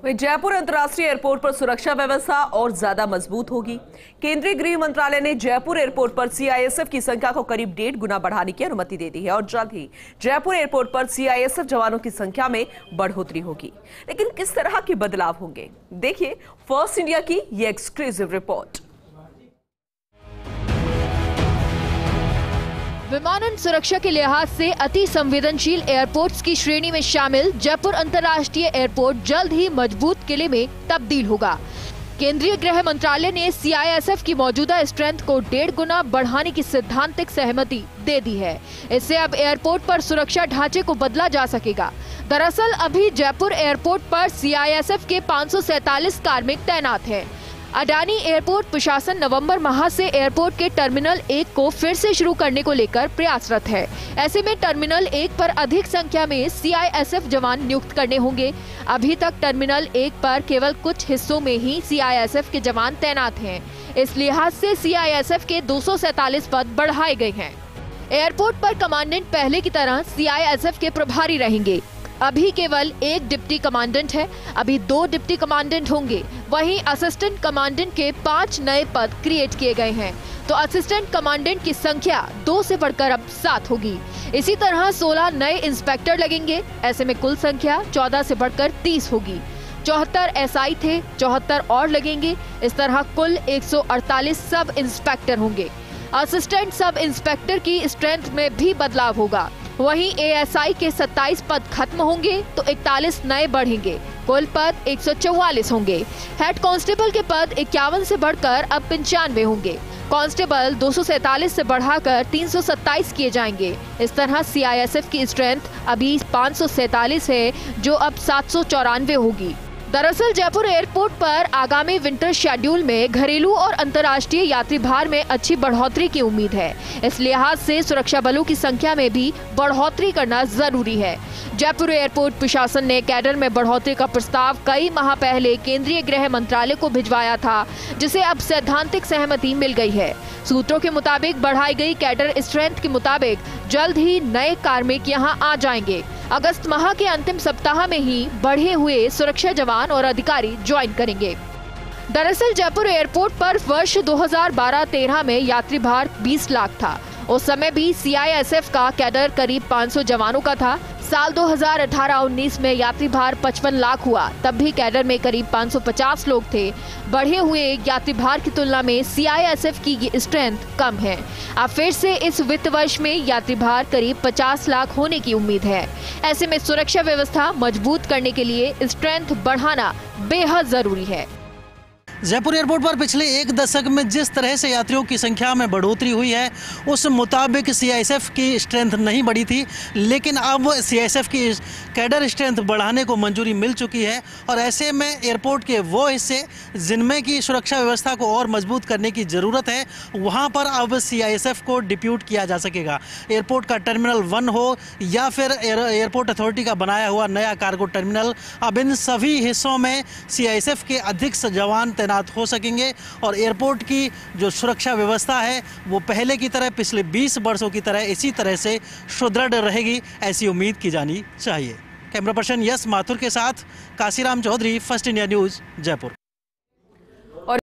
वहीं जयपुर अंतर्राष्ट्रीय एयरपोर्ट पर सुरक्षा व्यवस्था और ज्यादा मजबूत होगी। केंद्रीय गृह मंत्रालय ने जयपुर एयरपोर्ट पर सीआईएसएफ की संख्या को करीब 1.5 गुना बढ़ाने की अनुमति दे दी है और जल्द ही जयपुर एयरपोर्ट पर सीआईएसएफ जवानों की संख्या में बढ़ोतरी होगी। लेकिन किस तरह के बदलाव होंगे, देखिए फर्स्ट इंडिया की ये एक्सक्लूसिव रिपोर्ट। विमानन सुरक्षा के लिहाज से अति संवेदनशील एयरपोर्ट्स की श्रेणी में शामिल जयपुर अंतर्राष्ट्रीय एयरपोर्ट जल्द ही मजबूत किले में तब्दील होगा। केंद्रीय गृह मंत्रालय ने सीआईएसएफ की मौजूदा स्ट्रेंथ को 1.5 गुना बढ़ाने की सैद्धांतिक सहमति दे दी है। इससे अब एयरपोर्ट पर सुरक्षा ढांचे को बदला जा सकेगा। दरअसल अभी जयपुर एयरपोर्ट पर सीआईएसएफ के 547 कार्मिक तैनात हैं। अडानी एयरपोर्ट प्रशासन नवंबर माह से एयरपोर्ट के टर्मिनल 1 को फिर से शुरू करने को लेकर प्रयासरत है। ऐसे में टर्मिनल 1 पर अधिक संख्या में सीआईएसएफ जवान नियुक्त करने होंगे। अभी तक टर्मिनल 1 पर केवल कुछ हिस्सों में ही सीआईएसएफ के जवान तैनात हैं। इस लिहाज से सीआईएसएफ के 247 पद बढ़ाए गए हैं। एयरपोर्ट पर कमांडेंट पहले की तरह सीआईएसएफ के प्रभारी रहेंगे। अभी केवल 1 डिप्टी कमांडेंट है, अभी 2 डिप्टी कमांडेंट होंगे। वहीं असिस्टेंट कमांडेंट के 5 नए पद क्रिएट किए गए हैं, तो असिस्टेंट कमांडेंट की संख्या 2 से बढ़कर अब 7 होगी। इसी तरह 16 नए इंस्पेक्टर लगेंगे। ऐसे में कुल संख्या 14 से बढ़कर 30 होगी। 74 एसआई थे, 74 और लगेंगे। इस तरह कुल 148 सब इंस्पेक्टर होंगे। असिस्टेंट सब इंस्पेक्टर की स्ट्रेंथ में भी बदलाव होगा। वहीं एएसआई के 27 पद खत्म होंगे तो 41 नए बढ़ेंगे। कुल पद 144 होंगे। हेड कांस्टेबल के पद 51 से बढ़कर अब 95 होंगे। कांस्टेबल 247 से बढ़ाकर 327 किए जाएंगे। इस तरह सीआईएसएफ की स्ट्रेंथ अभी 547 है, जो अब 794 होगी। दरअसल जयपुर एयरपोर्ट पर आगामी विंटर शेड्यूल में घरेलू और अंतर्राष्ट्रीय यात्री भार में अच्छी बढ़ोतरी की उम्मीद है। इस लिहाज से सुरक्षा बलों की संख्या में भी बढ़ोतरी करना जरूरी है। जयपुर एयरपोर्ट प्रशासन ने कैडर में बढ़ोतरी का प्रस्ताव कई माह पहले केंद्रीय गृह मंत्रालय को भिजवाया था, जिसे अब सैद्धांतिक सहमति मिल गई है। सूत्रों के मुताबिक बढ़ाई गई कैडर स्ट्रेंथ के मुताबिक जल्द ही नए कार्मिक यहां आ जाएंगे। अगस्त माह के अंतिम सप्ताह में ही बढ़े हुए सुरक्षा जवान और अधिकारी ज्वाइन करेंगे। दरअसल जयपुर एयरपोर्ट पर वर्ष 2012-13 में यात्री भार 20 लाख था। उस समय भी सीआईएसएफ का कैडर करीब 500 जवानों का था। साल 2018-19 में यात्री भार 55 लाख हुआ, तब भी कैडर में करीब 550 लोग थे। बढ़े हुए यात्री भार की तुलना में सीआईएसएफ की ये स्ट्रेंथ कम है। अब फिर से इस वित्त वर्ष में यात्री भार करीब 50 लाख होने की उम्मीद है। ऐसे में सुरक्षा व्यवस्था मजबूत करने के लिए स्ट्रेंथ बढ़ाना बेहद जरूरी है। जयपुर एयरपोर्ट पर पिछले 1 दशक में जिस तरह से यात्रियों की संख्या में बढ़ोतरी हुई है, उस मुताबिक सीआईएसएफ की स्ट्रेंथ नहीं बढ़ी थी, लेकिन अब सीआईएसएफ की कैडर स्ट्रेंथ बढ़ाने को मंजूरी मिल चुकी है। और ऐसे में एयरपोर्ट के वो हिस्से जिनमें की सुरक्षा व्यवस्था को और मजबूत करने की ज़रूरत है, वहाँ पर अब सीआईएसएफ को डिप्यूट किया जा सकेगा। एयरपोर्ट का टर्मिनल 1 हो या फिर एयरपोर्ट अथॉरिटी का बनाया हुआ नया कार्गो टर्मिनल, अब इन सभी हिस्सों में सीआईएसएफ के अधिक जवान हो सकेंगे और एयरपोर्ट की जो सुरक्षा व्यवस्था है वो पहले की तरह, पिछले 20 वर्षों की तरह इसी तरह से सुदृढ़ रहेगी, ऐसी उम्मीद की जानी चाहिए। कैमरा पर्सन यस माथुर के साथ Kashiram Chaudhary, first India news, Jaipur.